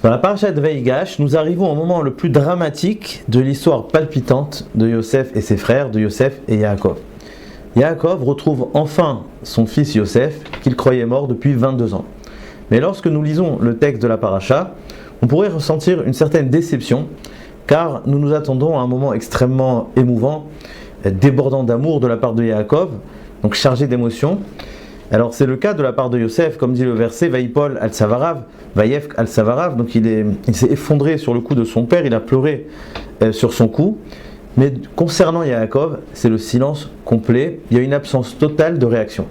Dans la paracha de Vaïgash, nous arrivons au moment le plus dramatique de l'histoire palpitante de Yosef et ses frères, de Yosef et Yaakov. Yaakov retrouve enfin son fils Yosef, qu'il croyait mort depuis 22 ans. Mais lorsque nous lisons le texte de la paracha, on pourrait ressentir une certaine déception, car nous nous attendons à un moment extrêmement émouvant, débordant d'amour de la part de Yaakov, donc chargé d'émotions. Alors c'est le cas de la part de Yosef, comme dit le verset, Vaïpol al-Savarav, Vaïef al-Savarav, donc il s'est effondré sur le cou de son père, il a pleuré sur son cou. Mais concernant Yaakov, c'est le silence complet, il y a une absence totale de réaction.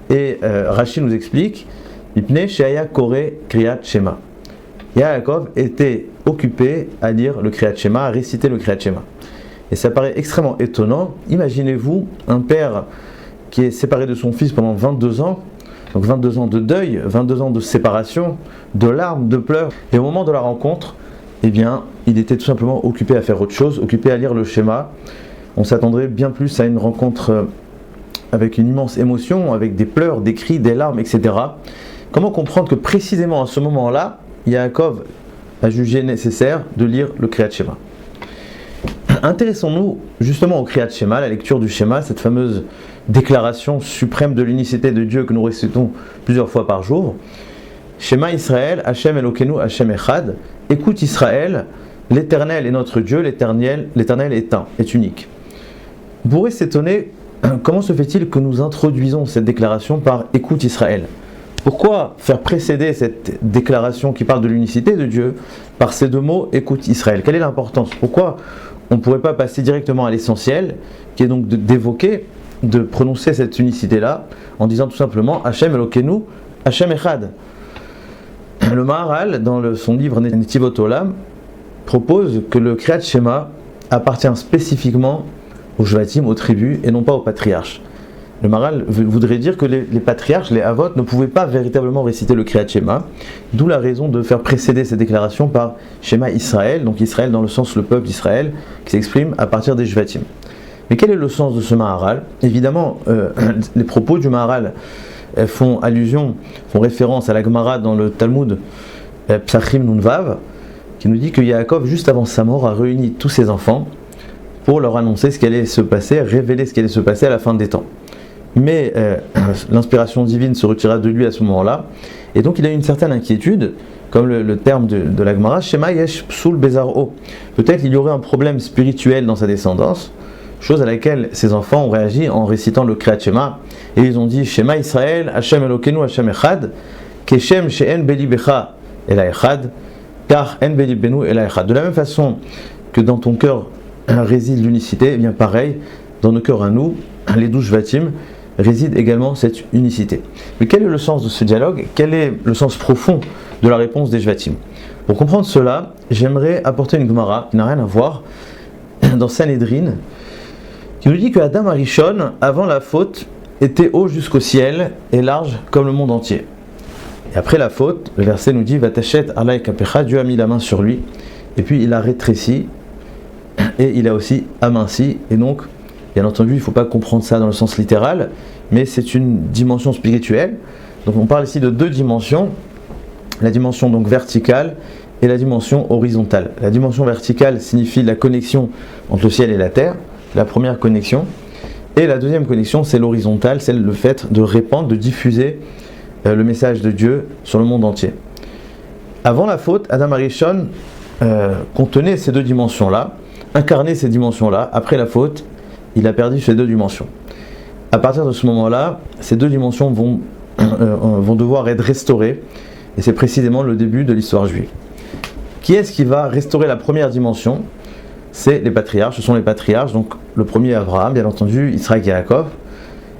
Et Rashi nous explique, Mipnei she'aya koreh kriyat shema. Yaakov était occupé à lire le Kriyat Shema, à réciter le Kriyat Shema. Et ça paraît extrêmement étonnant. Imaginez-vous un père qui est séparé de son fils pendant 22 ans, donc 22 ans de deuil, 22 ans de séparation, de larmes, de pleurs. Et au moment de la rencontre, eh bien, il était tout simplement occupé à faire autre chose, occupé à lire le schéma. On s'attendrait bien plus à une rencontre avec une immense émotion, avec des pleurs, des cris, des larmes, etc. Comment comprendre que précisément à ce moment-là, Yaakov a jugé nécessaire de lire le Kriyat Shema? Intéressons-nous justement au Kriyat Shema, la lecture du Shema, cette fameuse déclaration suprême de l'unicité de Dieu que nous récitons plusieurs fois par jour. Shema Israël, Hashem Elokeinu, Hashem Echad. Écoute Israël, l'Éternel est notre Dieu, l'Éternel est un, est unique. On pourrait s'étonner, comment se fait-il que nous introduisons cette déclaration par écoute Israël? Pourquoi faire précéder cette déclaration qui parle de l'unicité de Dieu par ces deux mots, écoute Israël? Quelle est l'importance? Pourquoi on ne pourrait pas passer directement à l'essentiel, qui est donc d'évoquer, de prononcer cette unicité-là, en disant tout simplement Hashem Elokeinu, Hashem Echad. Le Maharal, dans son livre Netivot Olam, propose que le Kriyat Shema appartient spécifiquement aux Shvatim, aux tribus, et non pas aux patriarches. Le Maharal voudrait dire que les patriarches, les Avot, ne pouvaient pas véritablement réciter le Kriyat Shema, d'où la raison de faire précéder cette déclaration par Shema Israël, donc Israël dans le sens le peuple d'Israël, qui s'exprime à partir des Shvatim. Mais quel est le sens de ce Maharal? Évidemment, les propos du Maharal font référence à la Gemara dans le Talmud Psachim Nunvav, qui nous dit que Yaakov, juste avant sa mort, a réuni tous ses enfants pour leur annoncer ce qui allait se passer, révéler ce qui allait se passer à la fin des temps. Mais l'inspiration divine se retira de lui à ce moment-là, et donc il a eu une certaine inquiétude, comme le terme de la Gemara, Shema Yesh Psul Bezaro. Peut-être il y aurait un problème spirituel dans sa descendance, chose à laquelle ses enfants ont réagi en récitant le Kriyat Shema, et ils ont dit Shema Israël, Hashem Elokeinu, Hashem Echad, Keshem She'en Beli Becha Ela Echad, car En Beli Benu Ela Echad. De la même façon que dans ton cœur réside l'unicité, eh bien pareil, dans nos cœurs à nous, les 12 Shvatim, réside également cette unicité. Mais quel est le sens de ce dialogue? Quel est le sens profond de la réponse des Shvatim? Pour comprendre cela, j'aimerais apporter une Gemara qui n'a rien à voir dans Sanhedrin, qui nous dit que Adam Arishon, avant la faute, était haut jusqu'au ciel et large comme le monde entier. Et après la faute, le verset nous dit Vatachet alay kapecha, Dieu a mis la main sur lui, et puis il a rétréci, et il a aussi aminci, et donc, bien entendu, il ne faut pas comprendre ça dans le sens littéral, mais c'est une dimension spirituelle. Donc on parle ici de deux dimensions, la dimension donc verticale et la dimension horizontale. La dimension verticale signifie la connexion entre le ciel et la terre, la première connexion, et la deuxième connexion c'est l'horizontale, c'est le fait de répandre, de diffuser le message de Dieu sur le monde entier. Avant la faute, Adam Arishon contenait ces deux dimensions-là, incarnait ces dimensions-là. Après la faute, il a perdu ces deux dimensions. À partir de ce moment-là, ces deux dimensions vont devoir être restaurées, et c'est précisément le début de l'histoire juive. Qui est-ce qui va restaurer la première dimension? C'est les patriarches, ce sont les patriarches, donc le premier Abraham, bien entendu, Yitzhak et Yaakov.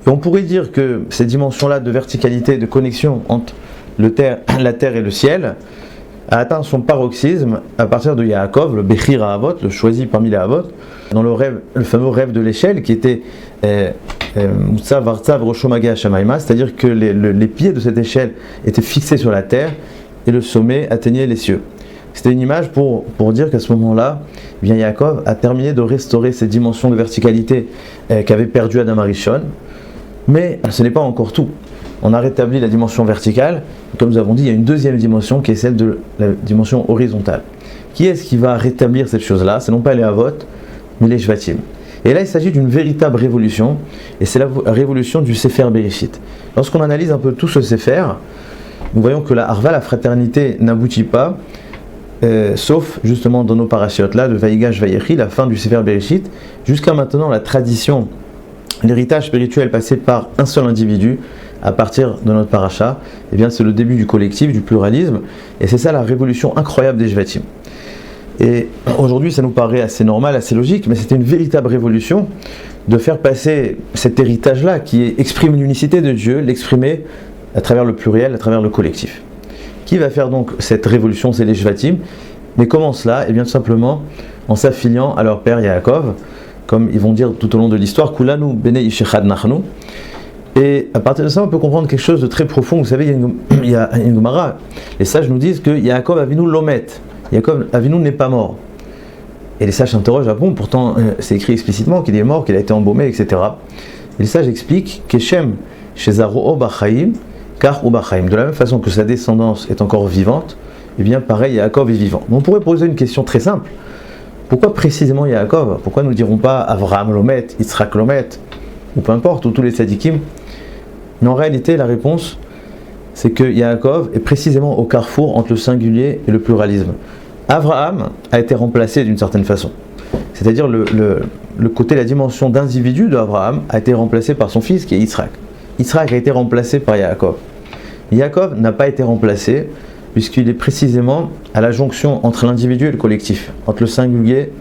Et on pourrait dire que ces dimensions-là de verticalité, de connexion entre la terre et le ciel, a atteint son paroxysme à partir de Yaakov, le Bechir Avot, le choisi parmi les Avot, dans le fameux rêve de l'échelle qui était Mutsav Vartsav Roshomaga Shamaima, c'est-à-dire que les pieds de cette échelle étaient fixés sur la terre et le sommet atteignait les cieux. C'était une image pour dire qu'à ce moment-là, eh bien Yaakov a terminé de restaurer ces dimensions de verticalité qu'avait perdu Adam Arishon. Mais ce n'est pas encore tout. on a rétabli la dimension verticale. Comme nous avons dit, il y a une deuxième dimension qui est celle de la dimension horizontale. Qui est-ce qui va rétablir cette chose-là? C'est non pas les Havot, mais les Shvatim. Et là, il s'agit d'une véritable révolution, et c'est la révolution du Sefer Bereshit. Lorsqu'on analyse un peu tout ce Sefer, nous voyons que la Harva, la fraternité, n'aboutit pas, sauf justement dans nos parachiotes là, de Vaïgash Vayechi, la fin du Sefer Bereshit. Jusqu'à maintenant, la tradition, l'héritage spirituel passé par un seul individu, à partir de notre paracha, eh bien c'est le début du collectif, du pluralisme, et c'est ça la révolution incroyable des Shvatim. Et aujourd'hui ça nous paraît assez normal, assez logique, mais c'était une véritable révolution de faire passer cet héritage-là qui exprime l'unicité de Dieu, l'exprimer à travers le pluriel, à travers le collectif. Qui va faire donc cette révolution? C'est les Shvatim. Mais comment cela? Eh bien tout simplement en s'affiliant à leur père Yaakov, comme ils vont dire tout au long de l'histoire, Kulanu bene ish echad nachnu. Et à partir de ça, on peut comprendre quelque chose de très profond. Vous savez, il y a une Gemara. Les sages nous disent que Yaakov Avinu lomet. Yaakov Avinu n'est pas mort. Et les sages s'interrogent, ah bon, pourtant c'est écrit explicitement qu'il est mort, qu'il a été embaumé, etc. Et les sages expliquent qu'Eshem Shezaro Bachaim, Kar ou Bachaim. De la même façon que sa descendance est encore vivante, et bien pareil, Yaakov est vivant. Mais on pourrait poser une question très simple. Pourquoi précisément Yaakov? Pourquoi nous ne dirons pas Avraham lomet, Yitzhak lomet, ou peu importe, ou tous les tzadikim? Mais en réalité, la réponse, c'est que Yaakov est précisément au carrefour entre le singulier et le pluralisme. Avraham a été remplacé d'une certaine façon. C'est-à-dire le côté, la dimension d'individu d'Avraham a été remplacé par son fils qui est Yitzhak. Yitzhak a été remplacé par Yaakov. Yaakov n'a pas été remplacé puisqu'il est précisément à la jonction entre l'individu et le collectif, entre le singulier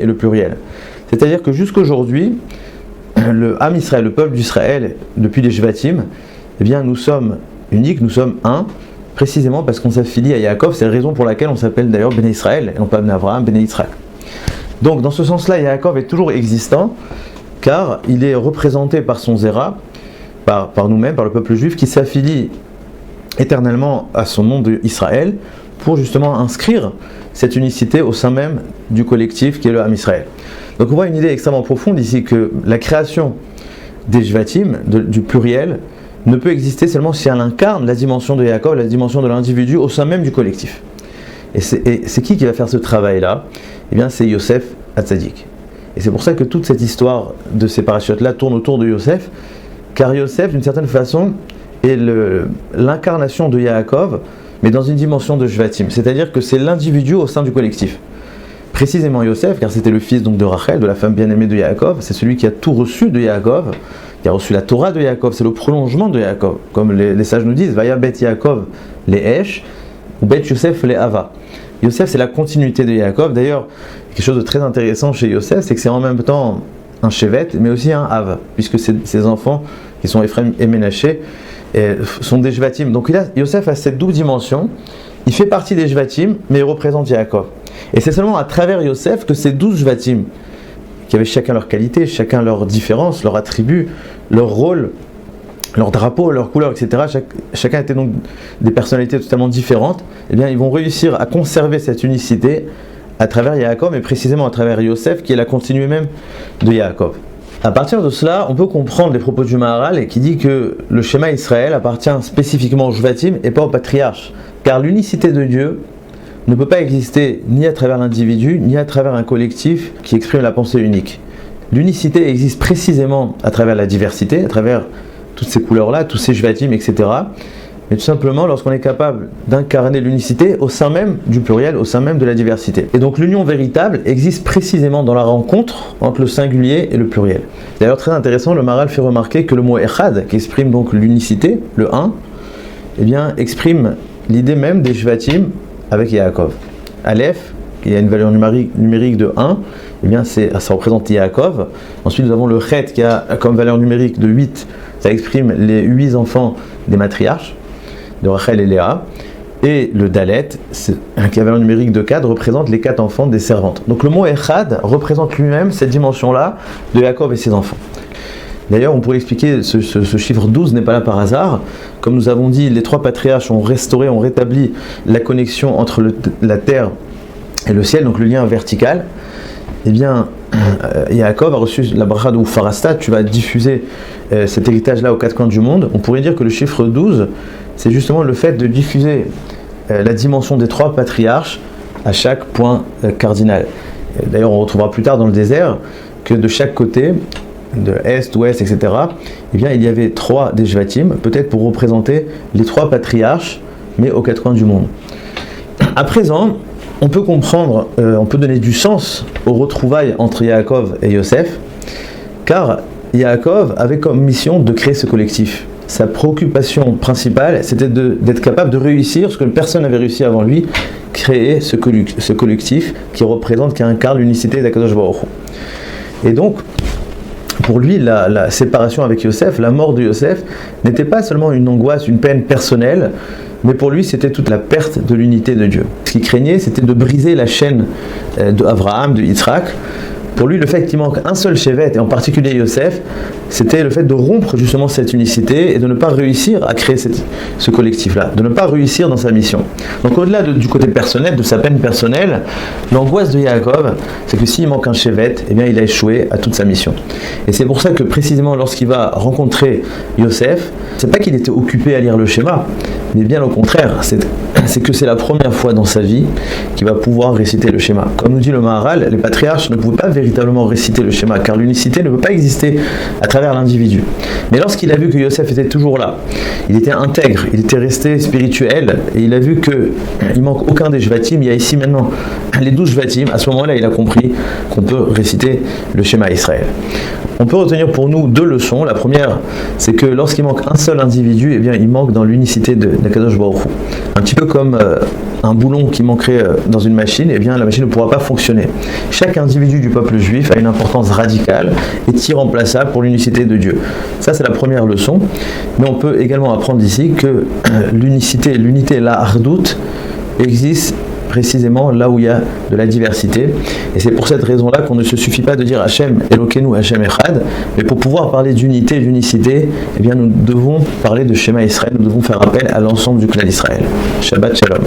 et le pluriel. C'est-à-dire que jusqu'aujourd'hui, le Ham Israël, le peuple d'Israël, depuis les Shvatim, eh bien nous sommes uniques, nous sommes un, précisément parce qu'on s'affilie à Yaakov. C'est la raison pour laquelle on s'appelle d'ailleurs Béné Israël, et non pas Béné Avraham, Béné Yitzhak. Donc dans ce sens-là, Yaakov est toujours existant, car il est représenté par son Zera, par nous-mêmes, par le peuple juif, qui s'affilie éternellement à son nom d'Israël, pour justement inscrire cette unicité au sein même du collectif qui est le Ham Israël. Donc on voit une idée extrêmement profonde ici, que la création des Shvatim, du pluriel, ne peut exister seulement si elle incarne la dimension de Yaakov, la dimension de l'individu au sein même du collectif. Et c'est qui va faire ce travail-là? Eh bien c'est Yosef Hatzadik. Et c'est pour ça que toute cette histoire de ces parachutes-là tourne autour de Yosef, car Yosef, d'une certaine façon, est l'incarnation de Yaakov, mais dans une dimension de Shvatim. C'est-à-dire que c'est l'individu au sein du collectif. Précisément Yosef, car c'était le fils donc de Rachel, de la femme bien-aimée de Yaakov, c'est celui qui a tout reçu de Yaakov, qui a reçu la Torah de Yaakov, c'est le prolongement de Yaakov. Comme les sages nous disent, Vaya bet Yaakov les Esh, ou bet Yosef les Ava. Yosef, c'est la continuité de Yaakov. D'ailleurs, quelque chose de très intéressant chez Yosef, c'est que c'est en même temps un Shevet, mais aussi un Av, puisque ses enfants, qui sont Ephraim et Ménaché, sont des Shvatim. Donc Yosef a cette double dimension. Il fait partie des Shvatim, mais il représente Yaakov. Et c'est seulement à travers Yosef que ces 12 Shvatim, qui avaient chacun leur qualité, chacun leur différence, leur attribut, leur rôle, leur drapeau, leur couleur, etc. Chacun était donc des personnalités totalement différentes. Eh bien, ils vont réussir à conserver cette unicité à travers Yaakov, mais précisément à travers Yosef, qui est la continuité même de Yaakov. À partir de cela, on peut comprendre les propos du Maharal qui dit que le schéma Israël appartient spécifiquement aux Shvatim et pas aux patriarches, car l'unicité de Dieu ne peut pas exister ni à travers l'individu, ni à travers un collectif qui exprime la pensée unique. L'unicité existe précisément à travers la diversité, à travers toutes ces couleurs-là, tous ces Shvatim, etc. Mais tout simplement lorsqu'on est capable d'incarner l'unicité au sein même du pluriel, au sein même de la diversité. Et donc l'union véritable existe précisément dans la rencontre entre le singulier et le pluriel. D'ailleurs très intéressant, le Maharal fait remarquer que le mot Echad, qui exprime donc l'unicité, le 1, eh bien, exprime l'idée même des Shvatim avec Yaakov. Aleph, qui a une valeur numérique de 1, eh bien ça représente Yaakov. Ensuite nous avons le Chet qui a comme valeur numérique de 8, ça exprime les 8 enfants des matriarches, de Rachel et Léa. Et le Dalet, qui a valeur numérique de 4, représente les 4 enfants des servantes. Donc le mot Echad représente lui-même cette dimension-là de Yaakov et ses enfants. D'ailleurs, on pourrait expliquer ce chiffre 12 n'est pas là par hasard. Comme nous avons dit, les 3 patriarches ont rétabli la connexion entre la terre et le ciel, donc le lien vertical. eh bien, Yaakov a reçu la bracha de Ufarasta, tu vas diffuser cet héritage-là aux quatre coins du monde. On pourrait dire que le chiffre 12, c'est justement le fait de diffuser la dimension des trois patriarches à chaque point cardinal. D'ailleurs, on retrouvera plus tard dans le désert que de chaque côté, de est, ouest, etc., eh bien, il y avait trois des Shvatim, peut-être pour représenter les trois patriarches, mais aux quatre coins du monde. À présent, on peut comprendre, on peut donner du sens aux retrouvailles entre Yaakov et Yosef, car Yaakov avait comme mission de créer ce collectif. Sa préoccupation principale, c'était d'être capable de réussir ce que personne n'avait réussi avant lui, créer ce collectif qui représente, qui incarne l'unicité d'Akadosh Baruch Hu. Et donc, pour lui, la séparation avec Yosef, la mort de Yosef, n'était pas seulement une angoisse, une peine personnelle, mais pour lui, c'était toute la perte de l'unité de Dieu. Ce qu'il craignait, c'était de briser la chaîne d'Abraham, de Yitzhak. Pour lui, le fait qu'il manque un seul Shevet, et en particulier Yosef, c'était le fait de rompre justement cette unicité et de ne pas réussir à créer ce collectif-là, de ne pas réussir dans sa mission. Donc au-delà du côté personnel, de sa peine personnelle, l'angoisse de Yaakov, c'est que s'il manque un Shevet, eh bien il a échoué à toute sa mission. Et c'est pour ça que précisément lorsqu'il va rencontrer Yosef, c'est pas qu'il était occupé à lire le schéma, mais bien au contraire, c'est que c'est la première fois dans sa vie qu'il va pouvoir réciter le schéma. Comme nous dit le Maharal, les patriarches ne pouvaient pas véritablement réciter le schéma, car l'unicité ne peut pas exister à travers l'individu. Mais lorsqu'il a vu que Yosef était toujours là, il était intègre, il était resté spirituel, et il a vu qu'il manque aucun des Shvatim, il y a ici maintenant les 12 Shvatim, à ce moment-là il a compris qu'on peut réciter le schéma Israël. On peut retenir pour nous deux leçons. La première, c'est que lorsqu'il manque un seul individu, eh bien, il manque dans l'unicité d'Akadosh Baruch Hu. Un petit peu comme un boulon qui manquerait dans une machine, eh bien, la machine ne pourra pas fonctionner. Chaque individu du peuple juif a une importance radicale et irremplaçable pour l'unicité de Dieu. Ça, c'est la première leçon. Mais on peut également apprendre ici que l'unité, la hardout, existe précisément là où il y a de la diversité. Et c'est pour cette raison-là qu'on ne se suffit pas de dire Hachem Elokeinu, Hachem Echad, mais pour pouvoir parler d'unité, d'unicité, eh bien nous devons parler de Shema Israël, nous devons faire appel à l'ensemble du clan d'Israël. Shabbat Shalom.